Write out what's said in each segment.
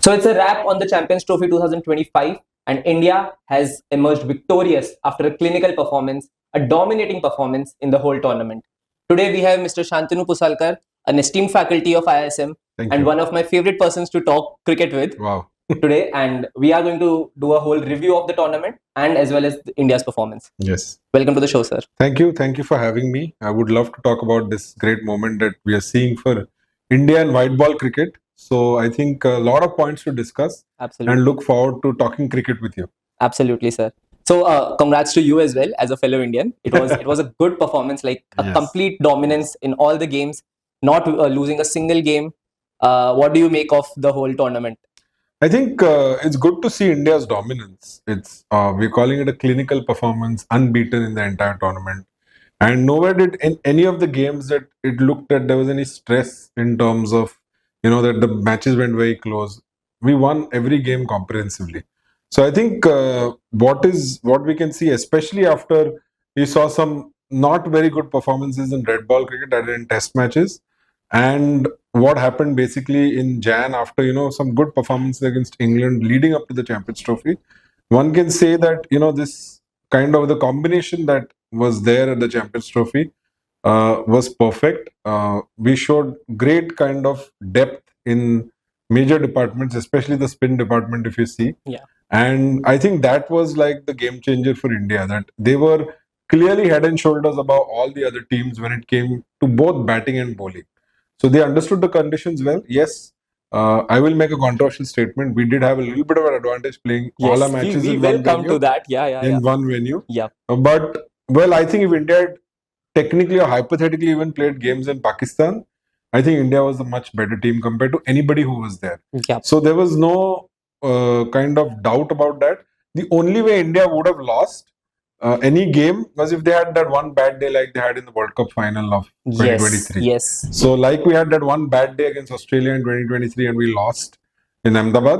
So it's a wrap on the Champions Trophy 2025, and India has emerged victorious after a clinical performance, a dominating performance in the whole tournament. Today we have Mr. Shantanu Pusalkar, an esteemed faculty of ISM and one of my favorite persons to talk cricket with today, and we are going to do a whole review of the tournament and as well as India's performance. Yes. Welcome to the show, sir. Thank you. Thank you for having me. I would love to talk about this great moment that we are seeing for India and white ball cricket. So I think a lot of points to discuss. Absolutely. And look forward to talking cricket with you. Absolutely, sir. So congrats to you as well as a fellow Indian. It was a good performance, like a complete dominance in all the games, not losing a single game. What do you make of the whole tournament? I think it's good to see India's dominance. It's we're calling it a clinical performance, unbeaten in the entire tournament. And nowhere did in any of the games that it looked that there was any stress in terms of, that the matches went very close. We won every game comprehensively. So I think what we can see, especially after we saw some not very good performances in red ball cricket and in test matches, and what happened basically in Jan after some good performances against England leading up to the Champions Trophy, one can say that this kind of the combination that was there at the Champions Trophy was perfect. We showed great kind of depth in major departments, especially the spin department, if you see. Yeah. And I think that was like the game changer for India, that they were clearly head and shoulders above all the other teams when it came to both batting and bowling. So they understood the conditions well. Yes, I will make a controversial statement. We did have a little bit of an advantage playing all our matches in one venue. To that. Yeah. One venue. Yeah. But, well, I think if India had technically or hypothetically even played games in Pakistan, I think India was a much better team compared to anybody who was there. Yeah. So there was no kind of doubt about that. The only way India would have lost any game was if they had that one bad day like they had in the World Cup final of 2023. Yes. So like we had that one bad day against Australia in 2023 and we lost in Ahmedabad.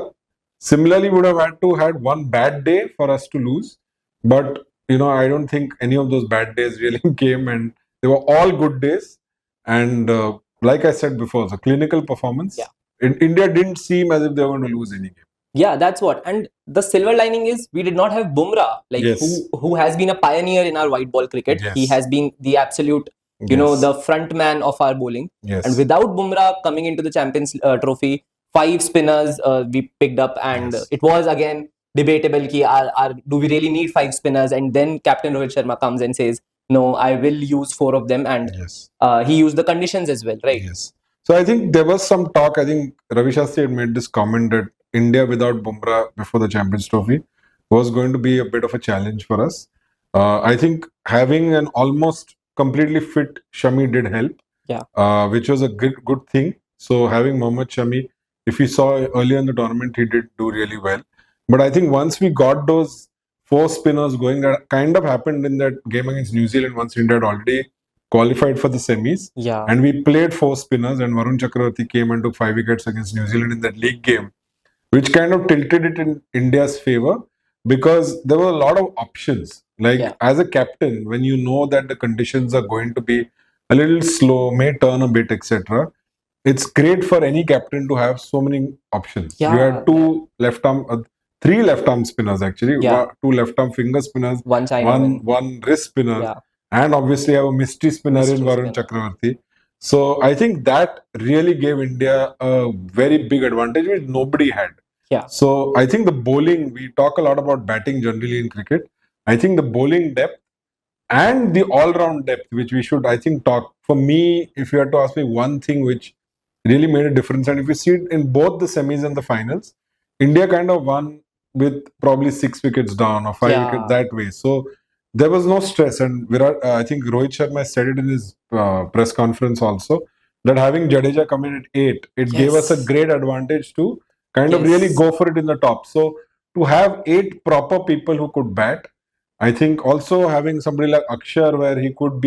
Similarly, we would have had to had one bad day for us to lose. But, I don't think any of those bad days really came, and they were all good days. And like I said before, the clinical performance, India didn't seem as if they were going to lose any game. Yeah, that's what. And the silver lining is we did not have Bumrah, who has been a pioneer in our white ball cricket. Yes. He has been the absolute, the front man of our bowling. Yes. And without Bumrah coming into the Champions Trophy, 5 spinners we picked up, and it was again debatable ki do we really need 5 spinners? And then Captain Rohit Sharma comes and says, no, I will use 4 of them, and he used the conditions as well, right? Yes. So I think there was some talk. I think Ravi Shastri had made this comment that India without Bumrah before the Champions Trophy was going to be a bit of a challenge for us. I think having an almost completely fit Shami did help, which was a good thing. So having Mohammad Shami, if you saw earlier in the tournament, he did do really well. But I think once we got those 4 spinners going, that kind of happened in that game against New Zealand once India had already qualified for the semis. Yeah. And we played 4 spinners, and Varun Chakravarti came and took 5 wickets against New Zealand in that league game, which kind of tilted it in India's favor because there were a lot of options. Like as a captain, when you know that the conditions are going to be a little slow, may turn a bit, etc., it's great for any captain to have so many options. Yeah. We had 2 left-arm, 3 left-arm spinners actually, 2 left-arm finger spinners, one wrist spinner, and obviously have a mystery spinner in Varun Chakravarti. So I think that really gave India a very big advantage which nobody had. Yeah. So I think the bowling, we talk a lot about batting generally in cricket. I think the bowling depth and the all-round depth, which we should, I think, talk. For me, if you had to ask me one thing which really made a difference, and if you see it in both the semis and the finals, India kind of won with probably 6 wickets down or 5 wickets that way. So there was no stress. And Virat, I think Rohit Sharma said it in his press conference also, that having Jadeja come in at 8, it gave us a great advantage to kind of really go for it in the top. So to have 8 proper people who could bat, I think also having somebody like Akshar where he could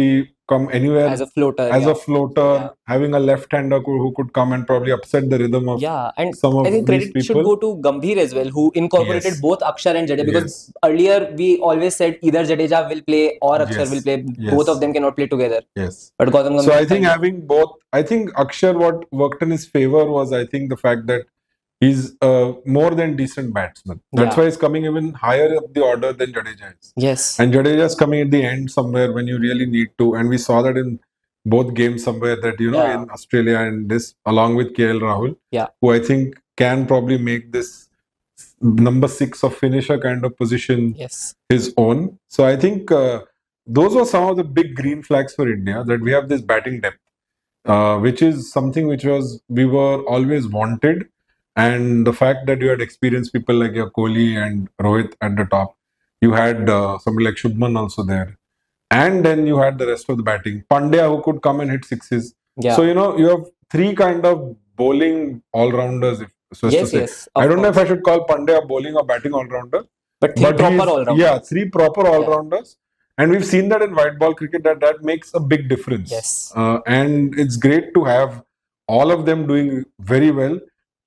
come anywhere as a floater, having a left-hander who could come and probably upset the rhythm of some of I think these credit should go to Gambhir as well, who incorporated both Akshar and Jadeja, because earlier we always said either Jadeja will play or Akshar will play. Both of them cannot play together. Yes. But so I think having both, I think Akshar, what worked in his favor was, I think, the fact that he's a more than decent batsman. That's Yeah. why he's coming even higher up the order than Jadeja is. Yes. And Jadeja is coming at the end somewhere when you really need to. And we saw that in both games somewhere that, Yeah. in Australia and this, along with KL Rahul, Yeah. who I think can probably make this number 6 of finisher kind of position Yes. his own. So I think those were some of the big green flags for India, that we have this batting depth, which is something which was we were always wanted. And the fact that you had experienced people like your Kohli and Rohit at the top, you had somebody like Shubman also there, and then you had the rest of the batting. Pandya, who could come and hit sixes. Yeah. So you have three kind of bowling all rounders, if so as to Yes. say. Yes. I Of don't know if I course. should call Pandya a bowling or batting all rounder, But three but proper he's all-rounders. three proper all rounders. And we've seen that in white ball cricket, that makes a big difference. Yes. And it's great to have all of them doing very well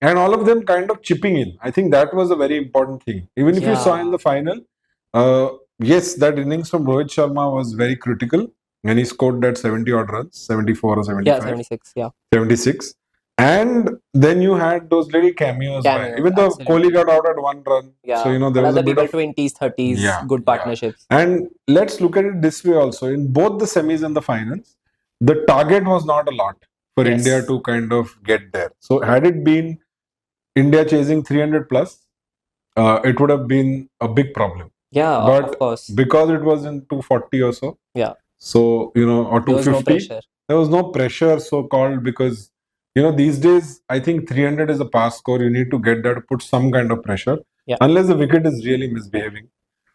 and all of them kind of chipping in. I think that was a very important thing. Even if you saw in Yeah. the final, yes, that innings from Rohit Sharma was very critical, and he scored that 70 odd runs, 74 or Yeah. 75, 76. Yeah. 76. And then you had those little cameos, Cameos. even though Absolutely. Kohli got out at one run. Yeah. So, there was Another a bit people of 20s, 30s, Yeah, good yeah. partnerships. And let's look at it this way also. In both the semis and the finals, the target was not a lot for Yes. India to kind of get there. So had it been India chasing 300 plus, it would have been a big problem. Yeah. But Of course. because it was in 240 or so, Yeah. so, or There was no 250, pressure. there was no pressure, so called, because these days I think 300 is a pass score. You need to get that to put some kind of pressure, Yeah. unless the wicket is really misbehaving.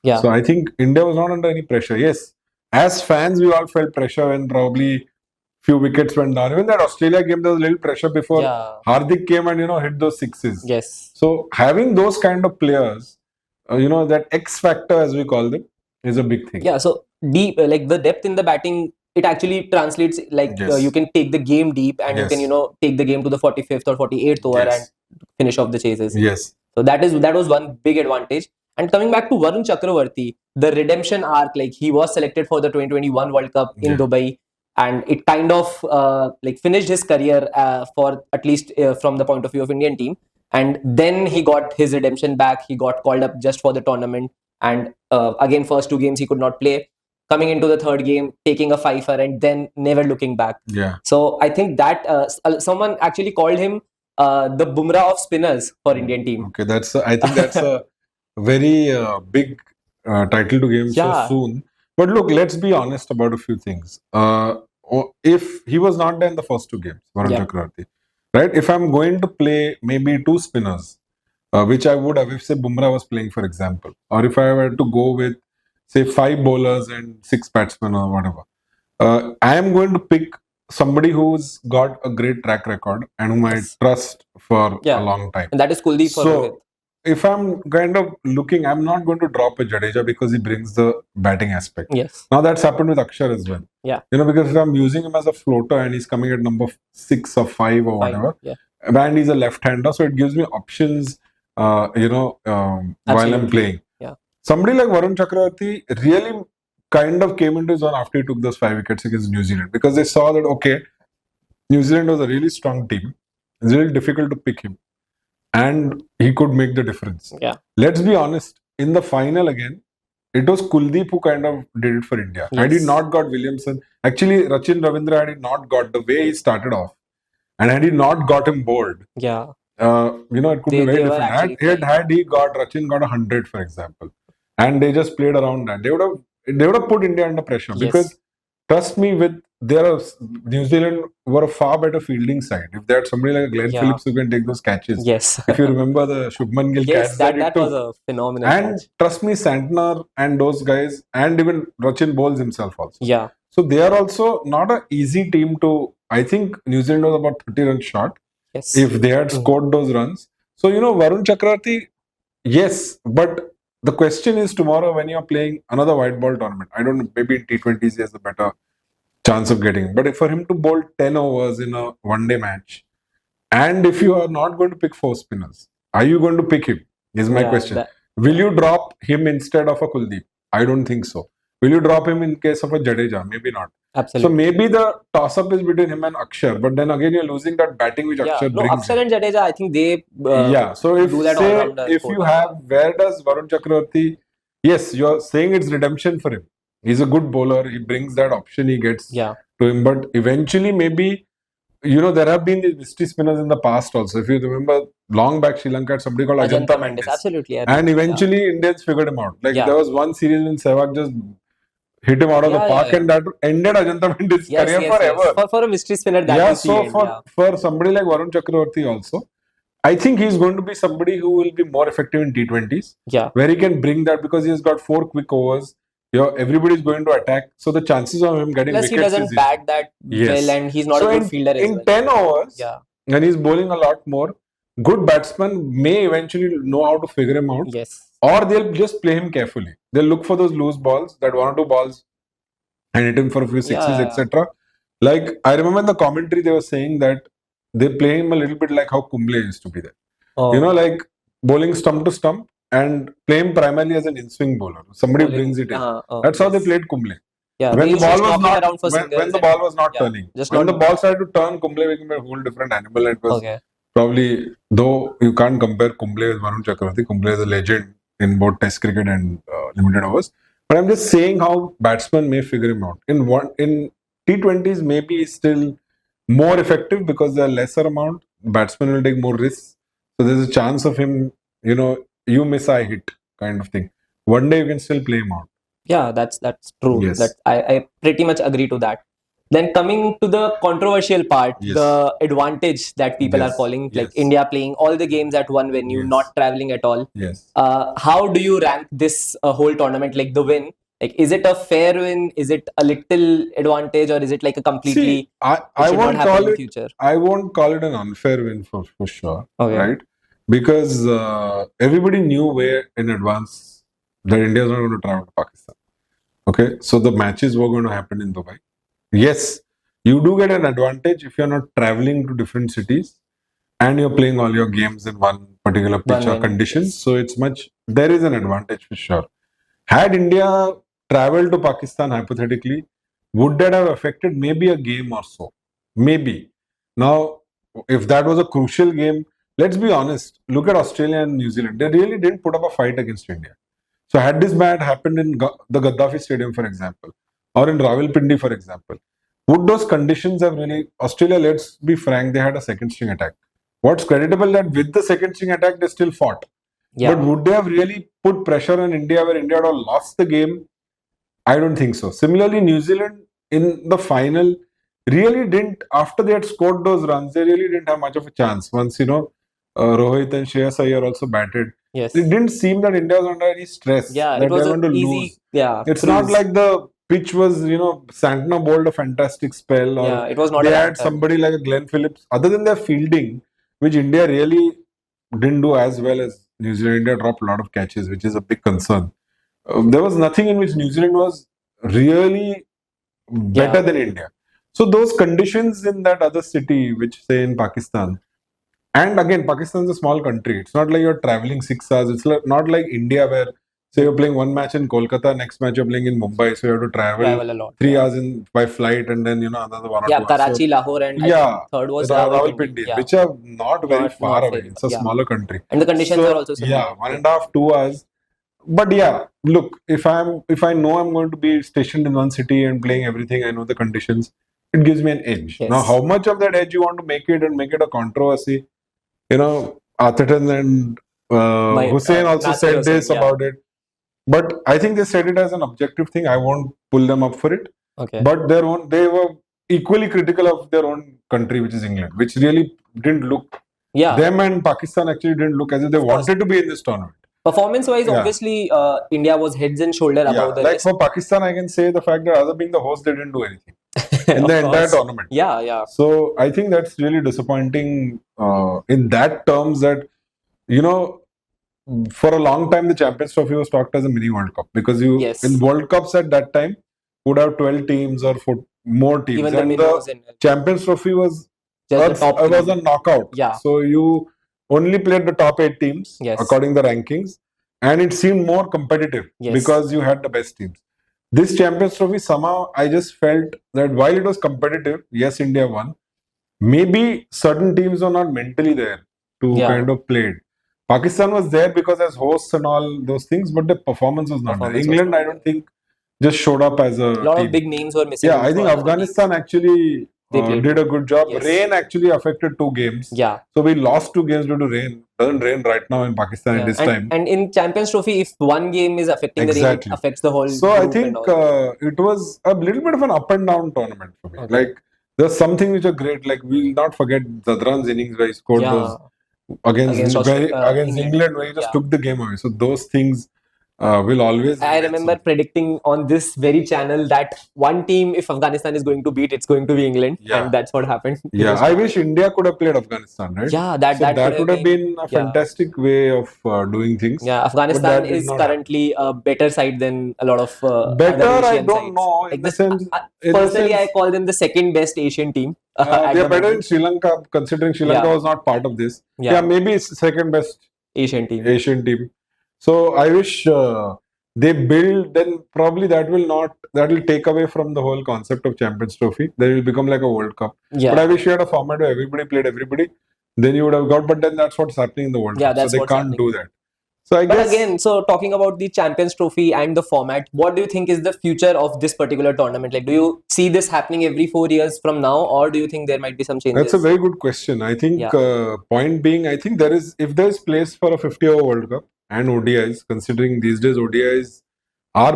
Yeah. So I think India was not under any pressure. Yes, as fans, we all felt pressure when probably few wickets went down. Even that Australia game, there was a little pressure before Yeah. Hardik came and hit those sixes. Yes. So having those kind of players, that X factor as we call them, is a big thing. Yeah. So deep, like the depth in the batting, it actually translates. Like Yes. you can take the game deep, and Yes. you can take the game to the 45th or 48th over Yes. and finish off the chases. Yes. So that was one big advantage. And coming back to Varun Chakravarti, the redemption arc, like he was selected for the 2021 World Cup in Yeah. Dubai, and it kind of like finished his career for at least from the point of view of Indian team. And then he got his redemption back. He got called up just for the tournament, and again, first two games he could not play. Coming into the third game, taking a fifer, and then never looking back. Yeah. So I think that someone actually called him the Bumrah of spinners for Indian team. Okay, I think that's a very big title to give him so Yeah. soon. But look, let's be honest about a few things. If he was not there in the first two games, Varun Yeah. Chakravarti, right? If I'm going to play maybe two spinners, which I would have if say Bumrah was playing, for example, or if I were to go with say 5 bowlers and 6 batsmen or whatever, I am going to pick somebody who's got a great track record and whom Yes. I trust for Yeah. a long time. And that is Kuldeep for Rohit. So, if I'm kind of looking, I'm not going to drop a Jadeja because he brings the batting aspect. Yes. Now that's happened with Akshar as well. Yeah. Because if I'm using him as a floater and he's coming at number 6 or 5 or Fine. whatever, Yeah. and he's a left-hander, so it gives me options. While I'm Absolutely. playing. Yeah. Somebody like Varun Chakravarti really kind of came into his own after he took those 5 wickets against New Zealand, because they saw that okay, New Zealand was a really strong team. It's really difficult to pick him, and he could make the difference. Yeah. Let's be honest. In the final again, it was Kuldeep who kind of did it for India. Had he Yes. not got Williamson, actually Rachin Ravindra had he not got the way he started off, and had he not got him bowled, Yeah. it could be They very were different. actually Had Rachin got 100, for example, and they just played around that, they would have put India under pressure. Yes. Because trust me, New Zealand were a far better fielding side. If they had somebody like Glenn Yeah. Phillips who can take those catches, Yes. if you remember the Shubman Gill Yes, catch that he was took. a phenomenal And catch. trust me, Santner and those guys, and even Rachin bowls himself also. Yeah. So they are also not an easy team to. I think New Zealand was about 30 runs short Yes. if they had scored those runs. So, Varun Chakravarti, yes, but the question is tomorrow when you're playing another white ball tournament, I don't know, maybe in T20s he has a better chance of getting. But if for him to bowl 10 overs in a one-day match, and if you are not going to pick 4 spinners, are you going to pick him? Is my Yeah, question. that- Will you drop him instead of a Kuldeep? I don't think so. Will you drop him in case of a Jadeja? Maybe not. Absolutely. So maybe the toss-up is between him and Akshar, but then again you're losing that batting which Yeah, Akshar no, brings Akshar in. and Jadeja, I think they So if do that say all-rounder if sport. you have, where does Varun Chakravarti? Yes, you're saying it's redemption for him. He's a good bowler. He brings that option he gets Yeah, to him, but eventually maybe there have been these mystery spinners in the past also. If you remember, long back Sri Lanka had somebody called Ajanta Mendes. absolutely. I And remember, eventually Indians figured him out. Like Yeah. there was one series when Sehwag just hit him out of the park, and that ended Ajanta Mendes' career forever. For a mystery spinner, that Yeah, was the so end. for somebody like Varun Chakravarti also, I think he's going to be somebody who will be more effective in T20s, Yeah. where he can bring that because he's got 4 quick overs. Everybody's going to attack, so the chances of him getting Plus, he wickets doesn't is bat easy. that Yes. well, and he's not So a good fielder as in well. 10 overs, Yeah. and he's bowling a lot more, good batsmen may eventually know how to figure him out, Yes. or they'll just play him carefully. They'll look for those loose balls, that 1 or 2 balls, and hit him for a few sixes, etc. Like I remember in the commentary they were saying that they play him a little bit like how Kumble used to be there. Oh. Like bowling stump to stump and play him primarily as an in-swing bowler. Somebody brings it in. That's how they played Kumble. Yeah, When the ball was not when the ball was not yeah, turning. just When not- the ball started to turn, Kumble became a whole different animal. It was Okay. probably, though you can't compare Kumble with Varun Chakravarti. Kumble is a legend in both Test cricket and limited overs. But I'm just saying how batsmen may figure him out. In T20s, maybe he's still more effective because there are lesser amount. Batsmen will take more risks. So there's a chance of him, you miss, I hit kind of thing. One day you can still play him out. Yeah, that's true. Yes. That I pretty much agree to that. Then coming to the controversial part, Yes. the advantage that people are Yes. calling, like Yes. India playing all the games at one venue, Yes. not traveling at all. Yes. How do you rank this whole tournament? Like the win, like is it a fair win? Is it a little advantage, or is it like a completely? See, I should won't not happen call in it. future? I won't call it an unfair win for sure. Okay. Right? Because everybody knew way in advance that India is not going to travel to Pakistan. Okay, so the matches were going to happen in Dubai. Yes, you do get an advantage if you're not traveling to different cities and you're playing all your games in one particular pitch or venue, conditions. yes. So there is an advantage for sure. Had India traveled to Pakistan hypothetically, would that have affected maybe a game or so? Maybe. Now, if that was a crucial game, let's be honest, look at Australia and New Zealand. They really didn't put up a fight against India. So had this match happened in the Gaddafi Stadium, for example, or in Rawalpindi, for example, would those conditions have really... Australia, let's be frank, they had a second string attack. What's creditable that with the second string attack, they still fought. Yeah. But would they have really put pressure on India where India had all lost the game? I don't think so. Similarly, New Zealand in the final really didn't, after they had scored those runs, they really didn't have much of a chance. Once, Rohit and Shreyas Iyer also batted. Yes. It didn't seem that India was under any stress Yeah, that it was they're going an to easy. lose. Yeah. It's not like the pitch was, Santner bowled a fantastic spell, or Yeah, it was not they a had lantern. somebody like a Glenn Phillips. Other than their fielding, which India really didn't do as well as New Zealand. India dropped a lot of catches, which is a big concern. There was nothing in which New Zealand was really better than India. So those conditions in that other city, which say in Pakistan, and again, Pakistan is a small country. It's not like you're traveling 6 hours. It's not like India where, say, you're playing one match in Kolkata, next match you're playing in Mumbai, so you have to travel a lot. 3 hours by flight, and then another 1 or 2 hours. Karachi, Lahore, and I think third was Rawalpindi. Which are not very far away. It's a smaller country, and the conditions are also similar. 1.5 2 hours. But yeah, look, if I know I'm going to be stationed in one city and playing everything, I know the conditions, it gives me an edge. Yes. Now, how much of that edge you want to make it and make it a controversy? Atherton and Hussein also said this about it. But I think they said it as an objective thing. I won't pull them up for it. Okay. But they were equally critical of their own country, which is England, which really didn't look... Them and Pakistan actually didn't look as if they wanted to be in this tournament. Performance-wise, obviously, India was heads and shoulders above the rest. For Pakistan, I can say the fact that other being the host, they didn't do anything in the entire tournament. Yeah. So I think that's really disappointing in that terms that, for a long time, the Champions Trophy was talked as a mini World Cup because in World Cups at that time would have 12 teams or more teams. Even and the Champions Trophy was a knockout. Yeah. So you only played the top 8 teams according to the rankings, and it seemed more competitive because you had the best teams. This Champions Trophy, somehow I just felt that while it was competitive, yes, India won. Maybe certain teams were not mentally there to Yeah. kind of play it. Pakistan was there because as hosts and all those things, but the performance was not there. Performance was England, not I don't think, just showed up as A a lot of team. big names were missing Yeah, I think for other Afghanistan teams. actually They played did a good job. Yes. Rain actually affected 2 games. Yeah. So we lost 2 games due to rain. Doesn't rain right now in Pakistan at Yeah. this time. And in Champions Trophy, if one game is affecting the rain, it Exactly. affects the whole So I group think and all. it was a little bit of an up and down tournament for me. Okay. Like there's something which are great. Like we'll not forget Zadran's innings where he scored Yeah. those against England. England where he just Yeah. took the game away. So those things will always. I remain remember something. predicting on this very channel that one team, if Afghanistan is going to beat, it's going to be England, Yeah. and that's what happened. Yeah, I wish India could have played Afghanistan, right? Yeah, that So that would have been a yeah. fantastic way of doing things. Yeah, But Afghanistan that did is not currently a better side than a lot of Better, other I Asian don't sides. know. In Like the this, sense, in the personally, I sense, call them the second best Asian team. they at are the better in moment. Sri Lanka, considering Sri Lanka Yeah. was not part of this. Yeah. Yeah, maybe it's second best Asian team. Asian team. So I wish they build. Then probably that will take away from the whole concept of Champions Trophy. Then it will become like a World Cup. Yeah. But I wish you had a format where everybody played everybody. Then you would have got. But then that's what's happening in the World Yeah, Cup. So that's they what's can't happening. do that. So I But guess again, so talking about the Champions Trophy and the format, what do you think is the future of this particular tournament? Like, do you see this happening every 4 years from now, or do you think there might be some changes? that's a very good question. I think Yeah. point being, I think if there is place for a 50-over World Cup and ODIs, considering these days ODIs are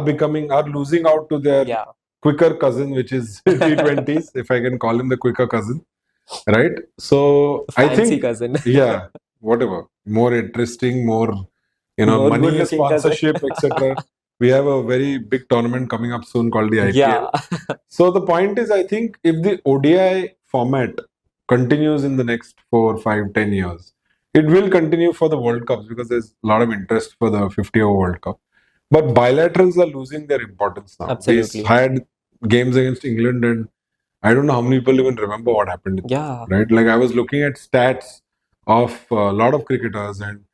losing out to their Yeah. quicker cousin, which is T20s, if I can call him the quicker cousin, right? So I Fancy think, cousin. yeah, whatever, more interesting, more More money, good-looking cousin. sponsorship, etc. We have a very big tournament coming up soon called the IPL. Yeah. So the point is, I think if the ODI format continues in the next 4, 5, 10 years, it will continue for the World Cups because there's a lot of interest for the 50-over World Cup. But bilaterals are losing their importance now. Absolutely. We had games against England, and I don't know how many people even remember what happened. Yeah. Right? Like I was looking at stats of a lot of cricketers, and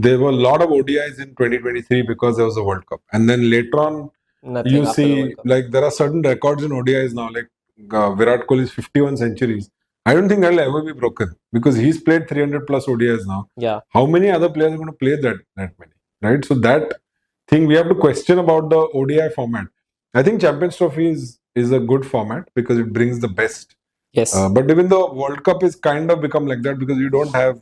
there were a lot of ODIs in 2023 because there was a World Cup. And then later on, Nothing you after the see, World Cup. like there are certain records in ODIs now, like Virat Kohli's 51 centuries. I don't think that'll ever be broken because he's played 300 plus ODIs now. Yeah. How many other players are going to play that many? Right? So that thing we have to question about the ODI format. I think Champions Trophy is a good format because it brings the best. Yes. But even the World Cup is kind of become like that because you don't have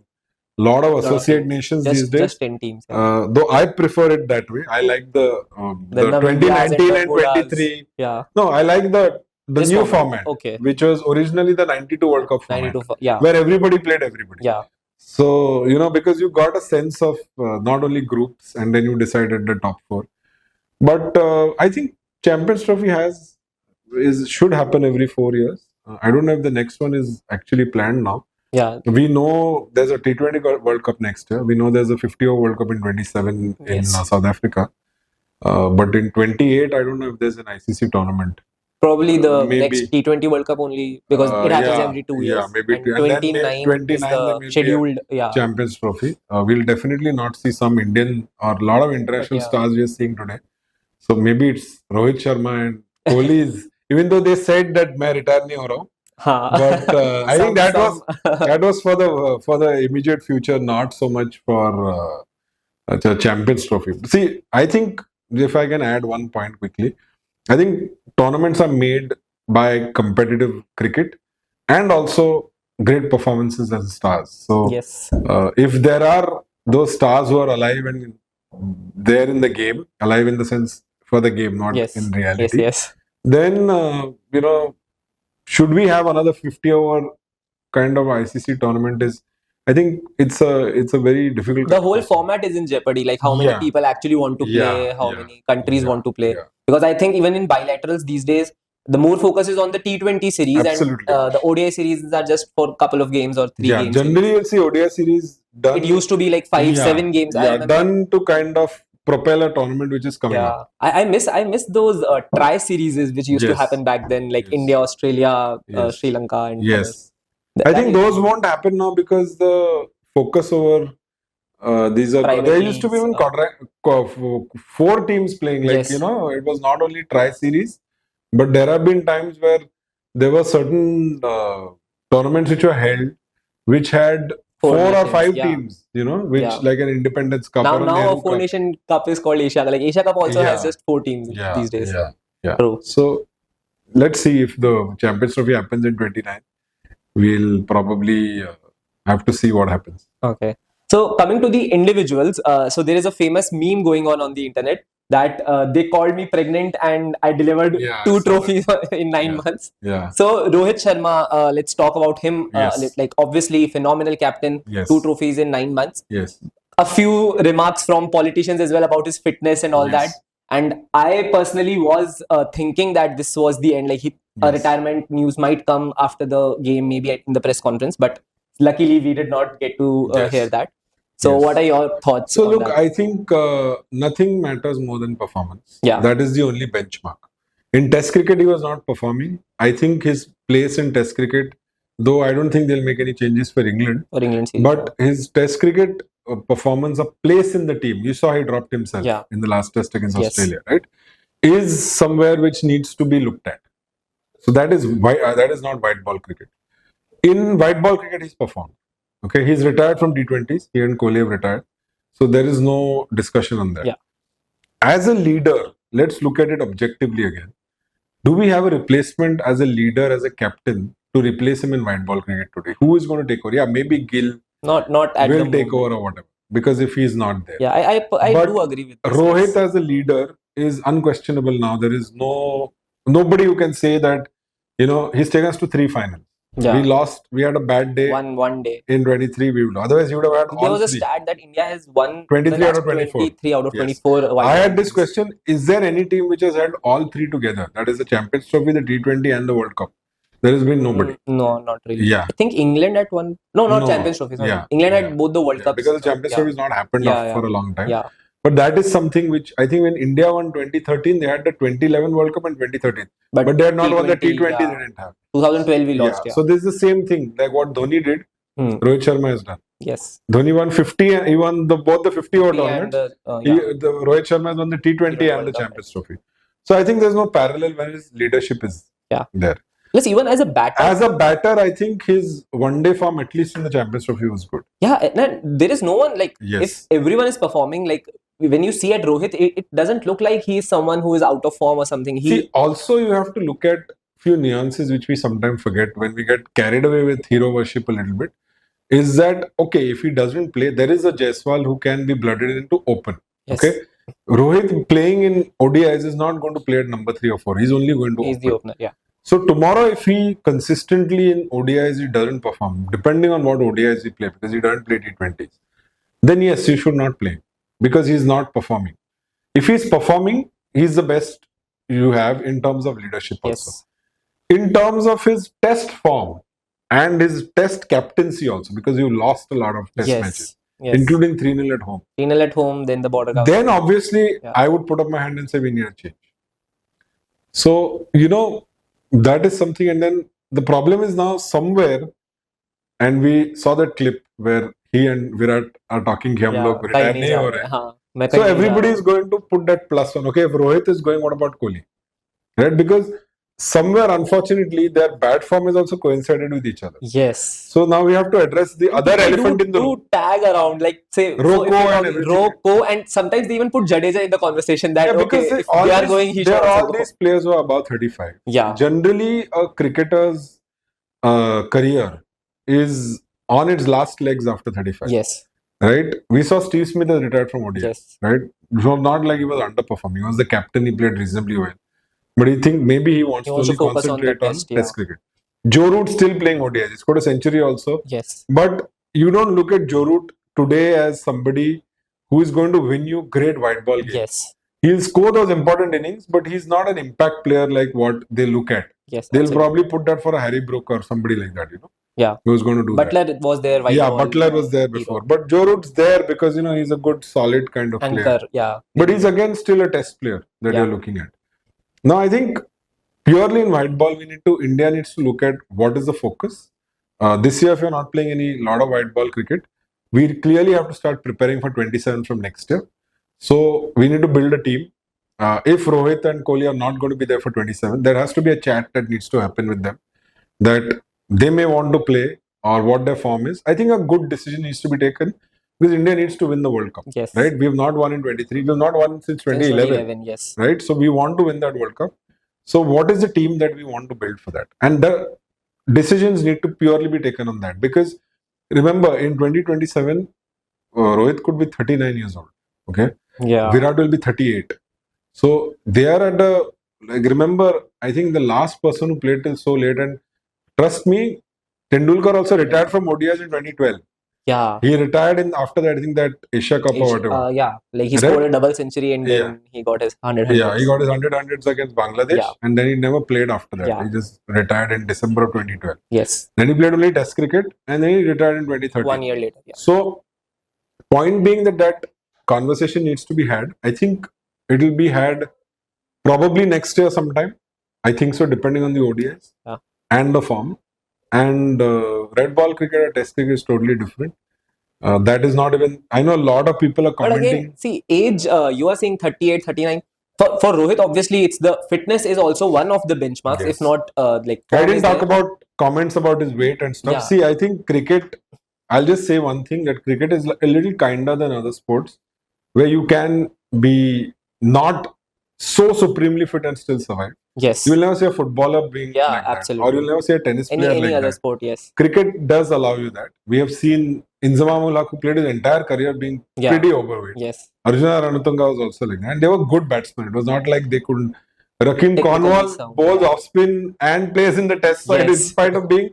lot of associate nations these days. Just 10 teams. Yeah. Though I prefer it that way. I like the Namibias 2019 and Bermudas. 23. Yeah. No, I like the This new format, Okay. which was originally the 92 World Cup format, 92. Yeah. where everybody played everybody. Yeah. So, because you got a sense of not only groups and then you decided the top 4. But I think Champions Trophy should happen every 4 years. I don't know if the next one is actually planned now. Yeah. We know there's a T20 World Cup next year. We know there's a 50-over World Cup in 27 in South Africa. But in 28, I don't know if there's an ICC tournament. Probably the next T20 World Cup only because it happens every 2 years. Yeah, maybe. And 29 is the scheduled Champions Trophy. We'll definitely not see some Indian or a lot of international stars we are seeing today. So maybe it's Rohit Sharma and Kohli even though they said that मैं retire नहीं हो रहा हूँ. But I think that was for the immediate future, not so much for the Champions Trophy. See, I think if I can add one point quickly, I think tournaments are made by competitive cricket and also great performances as stars. So if there are those stars who are alive and there in the game, alive in the sense for the game, not in reality, then should we have another 50-over kind of ICC tournament? I think it's a very difficult. The whole format is in jeopardy. Like how many people actually want to play, how many countries want to play. Because I think even in bilaterals these days, the more focus is on the T20 series. Absolutely. And the ODI series are just for a couple of games or 3 games. Generally you'll see ODI series done. It used to be like 5-7 games. Yeah, done to kind of propel a tournament which is coming up. I miss those tri series which used to happen back then, like India, Australia, Sri Lanka, and I think those won't happen now because the focus over These are Private there used to be leagues, even four teams playing. Like yes. it was not only tri-series, but there have been times where there were certain tournaments which were held, which had Four four or nations, five yeah. teams. Which Yeah. like an Independence Cup or a Now a Nehru four Cup. nation cup is called Asia. Like Asia Cup also has Yeah, just 4 teams yeah, these days. yeah. True. So let's see if the Champions Trophy happens in 29. We'll probably have to see what happens. Okay. So coming to the individuals, so there is a famous meme going on the internet that they called me pregnant and I delivered Yeah, I two saw that. trophies in 9 months. Yeah. So Rohit Sharma, let's talk about him. Yes. Like obviously phenomenal captain, Yes. 2 trophies in 9 months. Yes. A few remarks from politicians as well about his fitness and all that. Yes. And I personally was thinking that this was the end. Like a Yes. retirement news might come after the game, maybe in the press conference. But luckily, we did not get to Yes. hear that. So, Yes. what are your thoughts So on look, that? I think nothing matters more than performance. Yeah. That is the only benchmark. In Test cricket, he was not performing. I think his place in Test cricket, though I don't think they'll make any changes for England, For England series, but his Test cricket performance, a place in the team, you saw he dropped himself Yeah. in the last Test against Yes. Australia, right? Is somewhere which needs to be looked at. So that is why that is not white ball cricket. In white ball cricket, he's performed. Okay, he's retired from T20s. He and Kohli have retired. So there is no discussion on that. Yeah. As a leader, let's look at it objectively again. Do we have a replacement as a leader, as a captain, to replace him in white ball cricket today? Who is going to take over? Yeah, maybe Gill Not at will the take moment. over or whatever. Because if he's not there. Yeah, I But do agree with this. Rohit as a leader is unquestionable now. There is nobody who can say that, he's taken us to 3 finals. Yeah. We lost. We had a bad day. One day. In 23, we would. Otherwise, you would have had There all was a three. stat that India has won 23 the out last of 24. 23 out of Yes. 24. white I had ball this games. question: is there any team which has had all three together? That is the Champions Trophy, the T20, and the World Cup. There has been nobody. No, not really. Yeah. I think England at one. No, not No. Champions Trophy. Sorry. Yeah. England Yeah. had both the World Yeah, Cups. because the Champions Trophy has not happened for a long time. Yeah. But that is something which I think when India won 2013, they had the 2011 World Cup and 2013. But they had not won the T20, yeah. they didn't have. 2012 we lost. Yeah. So this is the same thing, like what Dhoni did, Rohit Sharma has done. Yes. Dhoni won 50, and he won both the 50 over 50 tournaments. and the Rohit Sharma has won the T20 and the World Cup. Champions Trophy. So I think there's no parallel when his leadership is there. Plus, even as a batter. As a batter, I think his one-day form, at least in the Champions Trophy, was good. Yeah, and there is no one like if everyone is performing like when you see at Rohit, it doesn't look like he is someone who is out of form or something. See, also you have to look at few nuances which we sometimes forget when we get carried away with hero worship a little bit. Is that okay? If he doesn't play, there is a Jaiswal who can be blooded into open. Yes. Okay, Rohit playing in ODIs is not going to play at number 3 or 4. He's only going to. He's the opener. Yeah. So tomorrow, if he consistently in ODIs he doesn't perform, depending on what ODIs he play, because he doesn't play T20s, then yes, you should not play because he's not performing. If he's performing, he's the best you have in terms of leadership also. Yes. In terms of his test form and his test captaincy also, because you lost a lot of test matches, including 3-0 at home. 3-0 at home, then the border. Then obviously, I would put up my hand and say we need a change. So, that is something. And then the problem is now somewhere, and we saw that clip where he and Virat are talking, so everybody is going to put that plus one. Okay, if Rohit is going, what about Kohli? Right? Because somewhere, unfortunately, their bad form is also coincided with each other. Yes. So now we have to address the other elephant in the room. Tag around, like say Rocco, and sometimes they even put Jadeja in the conversation. That because if they are going, he should there are also all go. These players who are about 35. Yeah. Generally, a cricketer's career is on its last legs after 35. Yes. Right? We saw Steve Smith has retired from ODI. Yes. Right? It was not like he was underperforming. He was the captain. He played reasonably well. But you think maybe he wants to only concentrate on test cricket. Joe Root still playing ODI. He's got a century also. Yes. But you don't look at Joe Root today as somebody who is going to win you great white ball games. Yes. He'll score those important innings, but he's not an impact player like what they look at. Yes. They'll probably put that for a Harry Brook or somebody like that, Yeah. Who's going to do Butler that. was there. Butler was there before. But Joe Root's there because, he's a good, solid kind of player. Yeah. But he's again still a test player that you're looking at. Now, I think purely in white ball, India needs to look at what is the focus. This year, if you're not playing lot of white ball cricket, we clearly have to start preparing for 27 from next year. So we need to build a team. If Rohit and Kohli are not going to be there for 27, there has to be a chat that needs to happen with them that they may want to play or what their form is. I think a good decision needs to be taken because India needs to win the World Cup. Yes. Right? We have not won in 23. We have not won since 2011. Yes. Right? So we want to win that World Cup. So what is the team that we want to build for that? And the decisions need to purely be taken on that because remember in 2027, Rohit could be 39 years old. Okay. Yeah. Virat will be 38. So they are at a remember, I think the last person who played till so late, and trust me, Tendulkar also retired from ODIs in 2012. Yeah. He retired in after that, I think that Asia Cup or whatever. Yeah, like he scored a double century and then he got his 100 Yeah, he got his 100 hundreds against Bangladesh and then he never played after that. Yeah. He just retired in December of 2012. Yes. Then he played only Test cricket and then he retired in 2013. 1 year later. Yeah. So, point being that conversation needs to be had. I think it will be had probably next year sometime. I think so, depending on the ODIs and the form. And red ball cricket or Test cricket is totally different. That is not even. I know a lot of people are commenting. But again, see, age. You are saying 38, 39. For Rohit, obviously, it's the fitness is also one of the benchmarks. If not, like I didn't talk about comments about his weight and stuff. See, I think cricket. I'll just say one thing that cricket is a little kinder than other sports, where you can be not so supremely fit and still survive. Yes. You will never see a footballer being like absolutely. that. Or you'll never see a tennis player any like other that. Sport, yes. Cricket does allow you that. We have seen Inzamam-ul-Haq, who played his entire career being pretty overweight. Yes. Arjuna Ranatunga was also like that. And they were good batsmen. It was not like they couldn't. Rakim Cornwall bowls off spin and plays in the test side in spite of being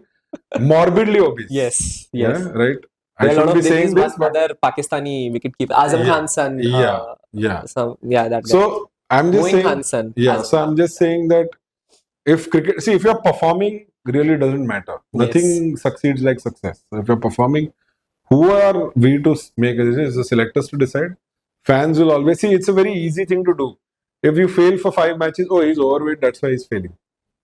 morbidly obese. Yes. Yeah, right. I shouldn't be saying this, but other Pakistani wicketkeeper, Azam Khan's son. That guy. So I'm just saying. Khan's son. So I'm just saying that if cricket, see, if you're performing, really doesn't matter. Nothing succeeds like success. So if you're performing, who are we to make a decision? It's the selectors to decide. Fans will always see. It's a very easy thing to do. If you fail for 5 matches, oh, he's overweight, that's why he's failing.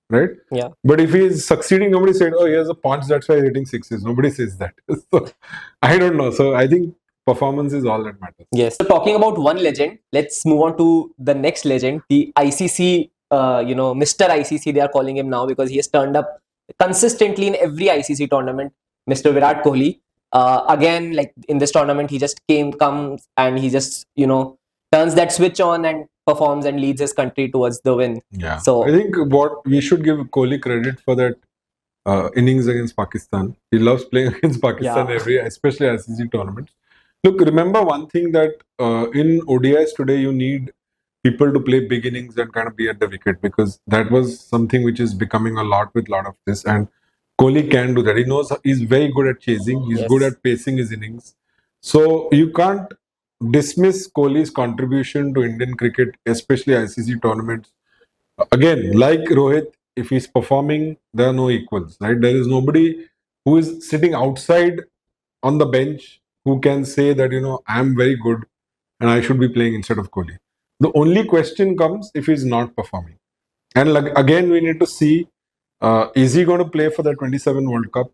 Right? Yeah. But if he's succeeding, nobody said, oh, he has a punch, that's why he's hitting sixes. Nobody says that. So, I don't know. So I think performance is all that matters. Yes. So talking about one legend, let's move on to the next legend, the ICC, Mr. ICC, they are calling him now because he has turned up consistently in every ICC tournament, Mr. Virat Kohli. Again, like in this tournament, he just comes and he just, turns that switch on and performs and leads his country towards the win. Yeah. So I think what we should give Kohli credit for that innings against Pakistan. He loves playing against Pakistan especially ICC tournaments. Look, remember one thing that in ODIs today, you need people to play big innings and kind of be at the wicket because that was something which is becoming a lot with a lot of this. And Kohli can do that. He knows he's very good at chasing. He's good at pacing his innings. So you can't dismiss Kohli's contribution to Indian cricket, especially ICC tournaments. Again, like Rohit, if he's performing, there are no equals, right? There is nobody who is sitting outside on the bench who can say that, I'm very good and I should be playing instead of Kohli. The only question comes if he's not performing. And again, we need to see, is he going to play for the 27 World Cup?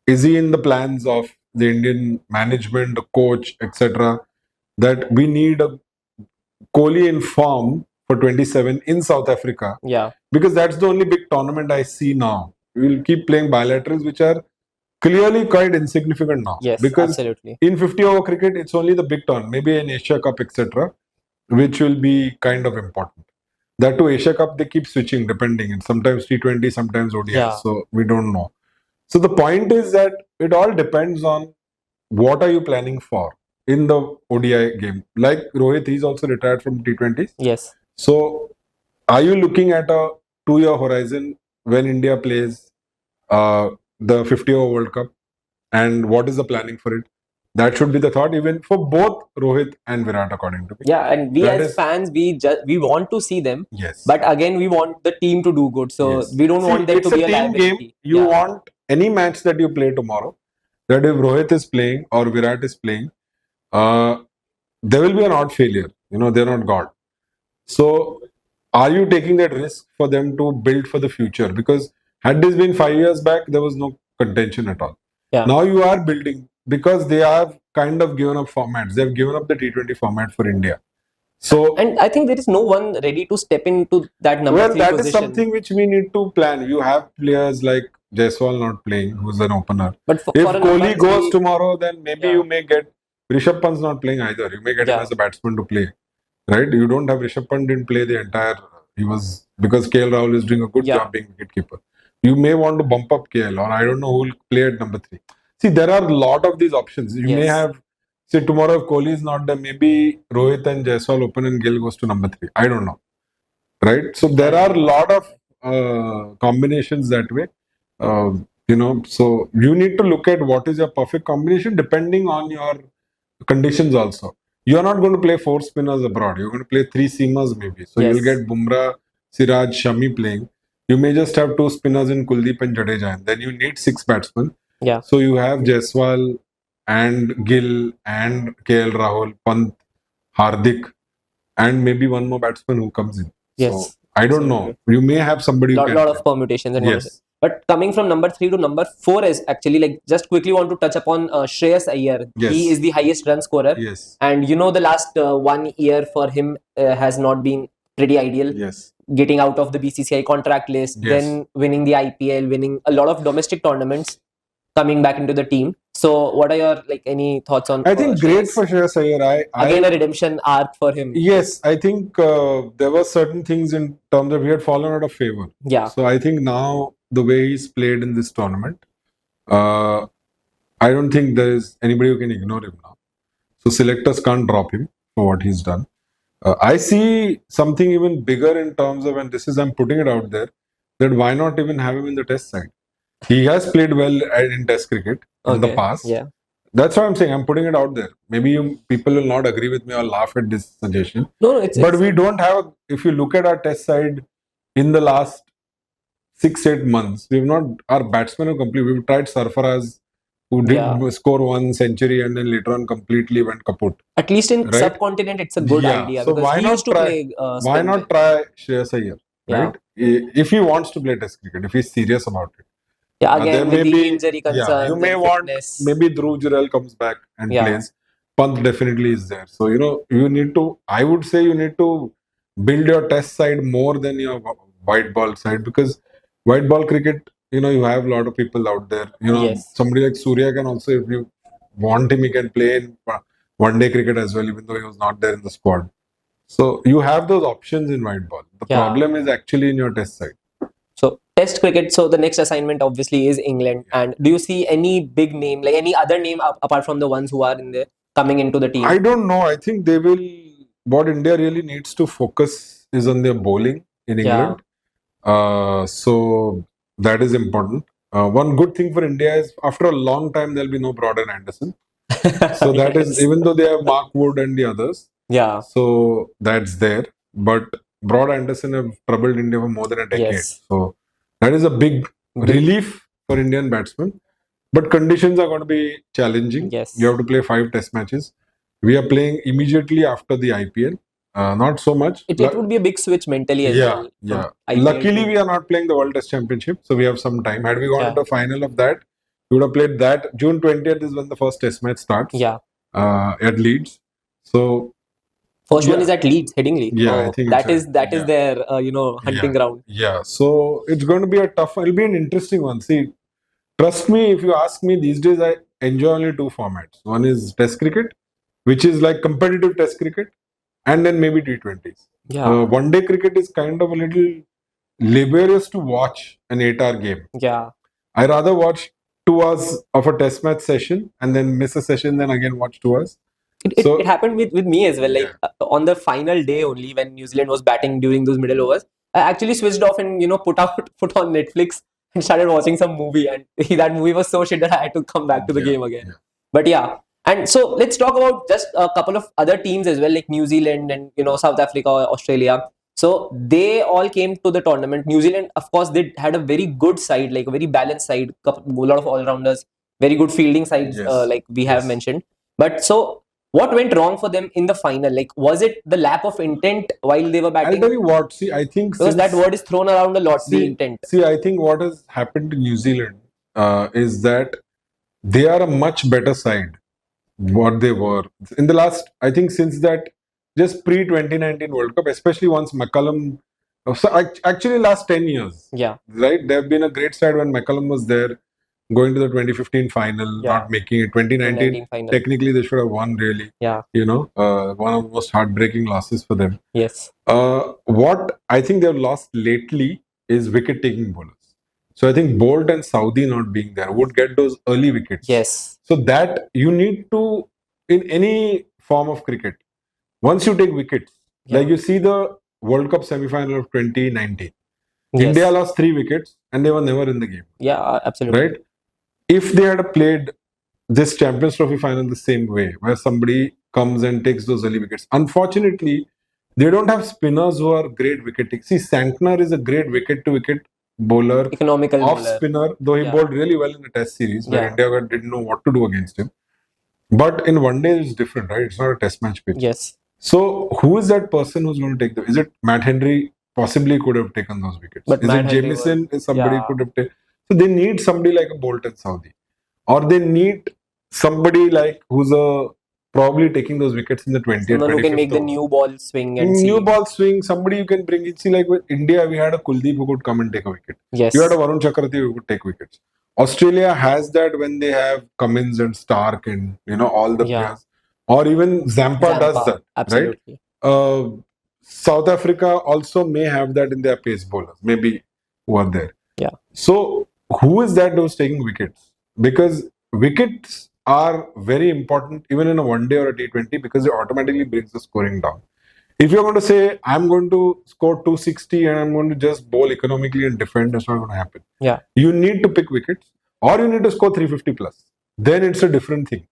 Is he in the plans of the Indian management, the coach, etc.? That we need a Kohli in form for 27 in South Africa. Yeah. Because that's the only big tournament I see now. We'll keep playing bilaterals, which are clearly quite insignificant now. Yes, because absolutely. In 50-over cricket, it's only the big tournament, maybe an Asia Cup, etc., which will be kind of important. That to Asia Cup, they keep switching depending. And sometimes T20, sometimes ODI. So we don't know. So the point is that it all depends on what are you planning for in the ODI game. Like Rohit, he's also retired from T20s. Yes. So are you looking at a 2-year horizon when India plays the 50-over World Cup? And what is the planning for it? That should be the thought, even for both Rohit and Virat, according to me. Yeah, and we as fans, we want to see them. Yes. But again, we want the team to do good. So we don't want them to be a liability. Game. You want any match that you play tomorrow, that if Rohit is playing or Virat is playing, there will be an odd failure. They're not God. So are you taking that risk for them to build for the future? Because had this been 5 years back, there was no contention at all. Yeah. Now you are building because they have kind of given up formats. They've given up the T20 format for India. So, and I think there is no one ready to step into that number well, three that is position. something which we need to plan. You have players like Jaiswal not playing, who's an opener. But for If a number Kohli goes three, tomorrow, then maybe Yeah. you may get Rishabh Pant's not playing either. You may get him Yeah. as a batsman to play, right? You don't have Rishabh Pant didn't play the entire. He was because KL Rahul is doing a good Yeah. job being wicketkeeper. You may want to bump up KL, or I don't know who will play at number 3. See, there are a lot of these options. You may Yes. have. Say tomorrow if Kohli is not there, maybe Rohit and Jaiswal open and Gill goes to number 3. I don't know, right? So there are a lot of combinations that way. So you need to look at what is your perfect combination depending on your conditions also. You're not going to play 4 spinners abroad. You're going to play 3 seamers maybe. So Yes. you'll get Bumrah, Siraj, Shami playing. You may just have 2 spinners in Kuldeep and Jadeja. And then you need 6 batsmen. Yeah. So you have Jaiswal and Gill and KL Rahul, Pant, Hardik, and maybe one more batsman who comes in. Yes. So I don't know. You may have somebody who lot, can lot of permutations and Yes. But coming from number 3 to number 4 is actually like just quickly want to touch upon Shreyas Iyer. Yes. He is the highest run scorer. Yes. And the last 1 year for him has not been pretty ideal. Yes. Getting out of the BCCI contract list, Yes. then winning the IPL, winning a lot of domestic tournaments, coming back into the team. So what are your any thoughts on I think great Shreyas? for Shreyas Iyer. Again, a redemption arc for him. Yes, I think there were certain things in terms of he had fallen out of favor. Yeah. So I think now the way he's played in this tournament, I don't think there is anybody who can ignore him now. So selectors can't drop him for what he's done. I see something even bigger in terms of, and this is I'm putting it out there, that why not even have him in the test side? He has played well in test cricket in the past. Yeah. That's what I'm saying. I'm putting it out there. Maybe people will not agree with me or laugh at this suggestion. No, But we don't have, if you look at our test side in the last 6-8 months, our batsmen are complete. We've tried Sarfaraz, who did score 1 century and then later on completely went kaput. At least in Right? subcontinent, it's a good idea. So because why he not used to try? play Why spin. not try Shreyas Iyer? Yeah. Right? If he wants to play test cricket, if he's serious about it. Yeah, there again, may with the be- injury concerns you may and want fitness. maybe Dhruv Jurel comes back and Yeah. plays. Pant definitely is there. So you need to. I would say you need to build your test side more than your white ball side, because white ball cricket, you have a lot of people out there. Yes. Somebody like Surya can also, if you want him, he can play in one day cricket as well, even though he was not there in the squad. So you have those options in white ball. The Yeah. problem is actually in your test side. So test cricket. So the next assignment obviously is England. And do you see any big name, like any other name apart from the ones who are in there coming into the team? I don't know. I think they will. What India really needs to focus is on their bowling in England. So that is important. One good thing for India is after a long time there'll be no Broad and Anderson. So that is, Yes. even though they have Mark Wood and the others. Yeah. So that's there. But Broad Anderson have troubled India for more than a decade. Yes. So that is a big relief for Indian batsmen. But conditions are going to be challenging. Yes. You have to play 5 test matches. We are playing immediately after the IPL. Not so much. It would be a big switch mentally as well. Yeah. from IPL Luckily, to- we are not playing the World Test Championship, so we have some time. Had we gone Yeah. to the final of that, we would have played that. June 20th is when the first Test match starts. Yeah. At Leeds. So First one Yeah. is at Leeds, Headingley. Yeah, I think that it's is that is yeah. their hunting ground. yeah, so it's going to be a tough. It'll be an interesting one. See, trust me, if you ask me, these days I enjoy only 2 formats. One is Test cricket, which is like competitive Test cricket, and then maybe T20s. Yeah. One day cricket is kind of a little laborious to watch an 8-hour game. Yeah. I rather watch 2 hours of a Test match session and then miss a session, then again watch 2 hours. It happened with me as well. Like on the final day only, when New Zealand was batting during those middle overs, I actually switched off and put on Netflix and started watching some movie. And that movie was so shit that I had to come back to the game again. Yeah. But yeah, and so let's talk about just a couple of other teams as well, like New Zealand and South Africa, Australia. So they all came to the tournament. New Zealand, of course, they had a very good side, like a very balanced side, a lot of all rounders, very good fielding sides, Yes. like we have Yes. mentioned. But so what went wrong for them in the final? Like, was it the lack of intent while they were I'll batting? tell you what. See, I think Because that word is thrown around a lot, the See- intent. See, I think what has happened to New Zealand is that they are a much better side what they were in the last, I think, since that just pre 2019 World Cup, especially once McCallum. So actually, last 10 years, Yeah. right? They've been a great side when McCallum was there, going to the 2015 final, Yeah. not making it. 2019, 2019 final. technically, they should have won, really. Yeah. One of the most heartbreaking losses for them. Yes. What I think they've lost lately is wicket taking bowlers. So I think Bolt and Saudi not being there would get those early wickets. Yes. So that you need to, in any form of cricket, once you take wickets, Yeah. like you see the World Cup semi-final of 2019, Yes. India lost 3 wickets and they were never in the game. Yeah, absolutely. Right? If they had played this Champions Trophy final the same way, where somebody comes and takes those early wickets, unfortunately, they don't have spinners who are great wicket takers. See, Sankner is a great wicket-to-wicket bowler, Economical off bowler. spinner, though he Yeah. bowled really well in the Test series where Yeah. India didn't know what to do against him. But in one day, it's different, right? It's not a Test match pitch. Yes. So, who is that person who's going to take them? Is it Matt Henry? Possibly could have taken those wickets. But Is Matt it Henry Jamieson? was- Is somebody yeah. could have taken? So they need somebody like a Bolt and Saudi, or they need somebody like who's probably taking those wickets in the 20th, Someone who can 25th make the over. new ball swing and New see. ball swing. Somebody you can bring in. See, like with India, we had a Kuldeep who could come and take a wicket. Yes. You had a Varun Chakravarti who could take wickets. Australia has that when they have Cummins and Stark and all the Yeah. players, or even Zampa does that. Absolutely. Right? South Africa also may have that in their pace bowlers, maybe who are there. Yeah. So who is that who's taking wickets? Because wickets are very important even in a one day or a T20 because it automatically brings the scoring down. If you're going to say, I'm going to score 260 and I'm going to just bowl economically and defend, that's not going to happen. Yeah. You need to pick wickets or you need to score 350 plus. Then it's a different thing.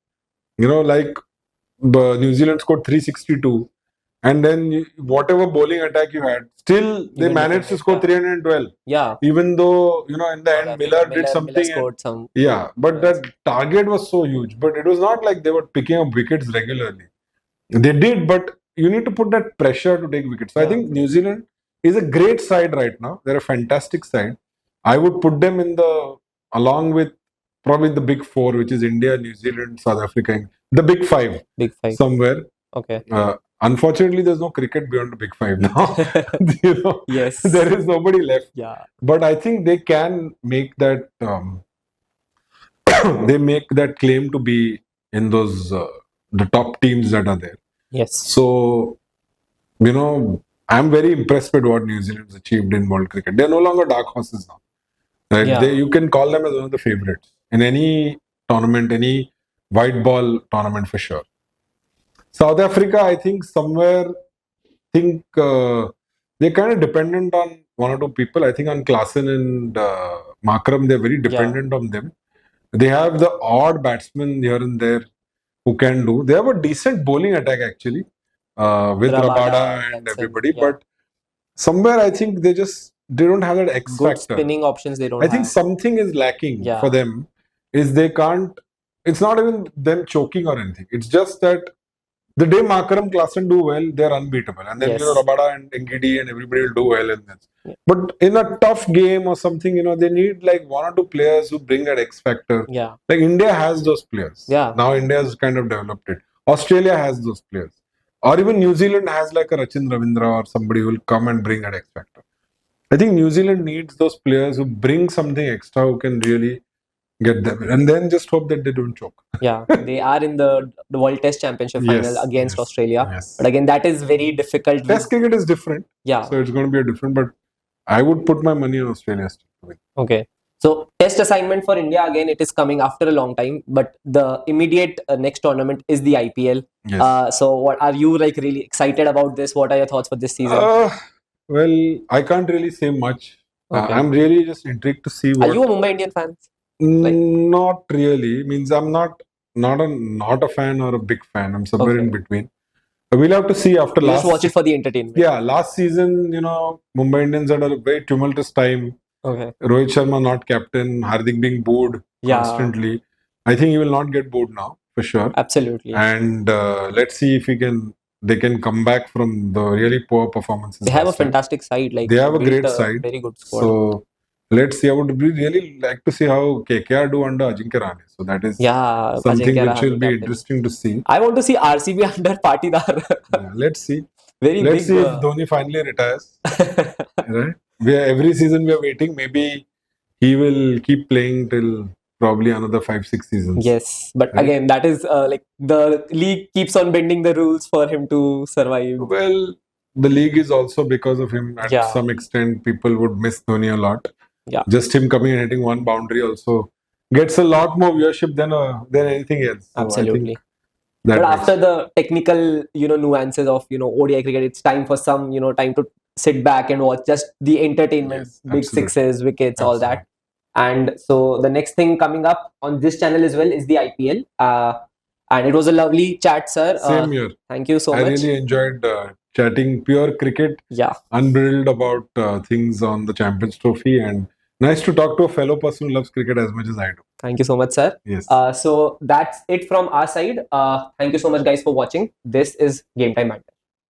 Like New Zealand scored 362. And then whatever bowling attack you had, still they Even managed to defended, score yeah. 312. Yeah. Even though, in the end, Miller did something. Miller scored some. Yeah, but Yes. that target was so huge. But it was not like they were picking up wickets regularly. They did, but you need to put that pressure to take wickets. So I Yeah. think New Zealand is a great side right now. They're a fantastic side. I would put them along with probably the big four, which is India, New Zealand, South Africa, the big five. Big five. Somewhere. Okay. Unfortunately, there's no cricket beyond the big five now. Yes. There is nobody left. Yeah. But I think they can make that. They make that claim to be in those the top teams that are there. Yes. So, I'm very impressed with what New Zealand's achieved in world cricket. They're no longer dark horses now. Right? Yeah. You can call them as one of the favorites in any tournament, any white ball tournament for sure. South Africa, I think they're kind of dependent on one or two people. I think on Klaasen and Markram, they're very dependent on them. They have the odd batsmen here and there who can do. They have a decent bowling attack actually with Rabada and everybody. Yeah. But somewhere I think they don't have that X Good factor. spinning options they don't have. I think something is lacking Yeah. for them. Is they can't. It's not even them choking or anything. It's just that the day Markram, Klaasen do well, they're unbeatable. And then, Yes. Rabada and Ngidi and everybody will do well in this. Yeah. But in a tough game or something, they need like one or two players who bring that X factor. Yeah. Like India has those players. Yeah. Now India has kind of developed it. Australia has those players. Or even New Zealand has like a Rachin Ravindra or somebody who will come and bring that X factor. I think New Zealand needs those players who bring something extra who can really get them. And then just hope that they don't choke. Yeah, they are in the World Test Championship final against Australia. Yes. But again, that is very difficult. Test cricket is different. Yeah. So it's going to be a different, but I would put my money on Australia still to win. Okay. So test assignment for India, again, it is coming after a long time, but the immediate next tournament is the IPL. Yes. So what are you like really excited about this? What are your thoughts for this season? Well, I can't really say much. Okay. I'm really just intrigued to see what. Are you a Mumbai Indian fan? Not really. Means I'm not a fan or a big fan. I'm somewhere in between. We'll have to see after You last. just watch it for the entertainment. Yeah, last season, Mumbai Indians had a very tumultuous time. Okay. Rohit Sharma not captain, Hardik being booed constantly. I think he will not get booed now for sure. Absolutely. And let's see if they can come back from the really poor performances. They have a fantastic side. Like they have a great side. Very good squad. So let's see. I would really like to see how KKR do under Ajinkya Rahane. So that is Yeah, something Ajinkya which will Rahane be captain. interesting to see. I want to see RCB under Patidar. Yeah, let's see. Very Let's big. see if Dhoni finally retires. Right? Every season we are waiting. Maybe he will keep playing till probably another 5-6 seasons. Yes, but Right? again, that is like the league keeps on bending the rules for him to survive. Well, the league is also because of him. At Yeah. some extent, people would miss Dhoni a lot. Yeah. Just him coming and hitting one boundary also gets a lot more viewership than anything else. So Absolutely. I think that But makes after the technical, nuances of ODI cricket, it's time for some, time to sit back and watch just the entertainment, Yes, big absolutely. sixes, wickets, all Absolutely. that. And so the next thing coming up on this channel as well is the IPL. And it was a lovely chat, sir. Same here. Thank you so I much. really enjoyed chatting pure cricket, Yeah. unbridled about things on the Champions Trophy, and nice to talk to a fellow person who loves cricket as much as I do. Thank you so much, sir. Yes. So that's it from our side. Thank you so much, guys, for watching. This is Game Time Matters.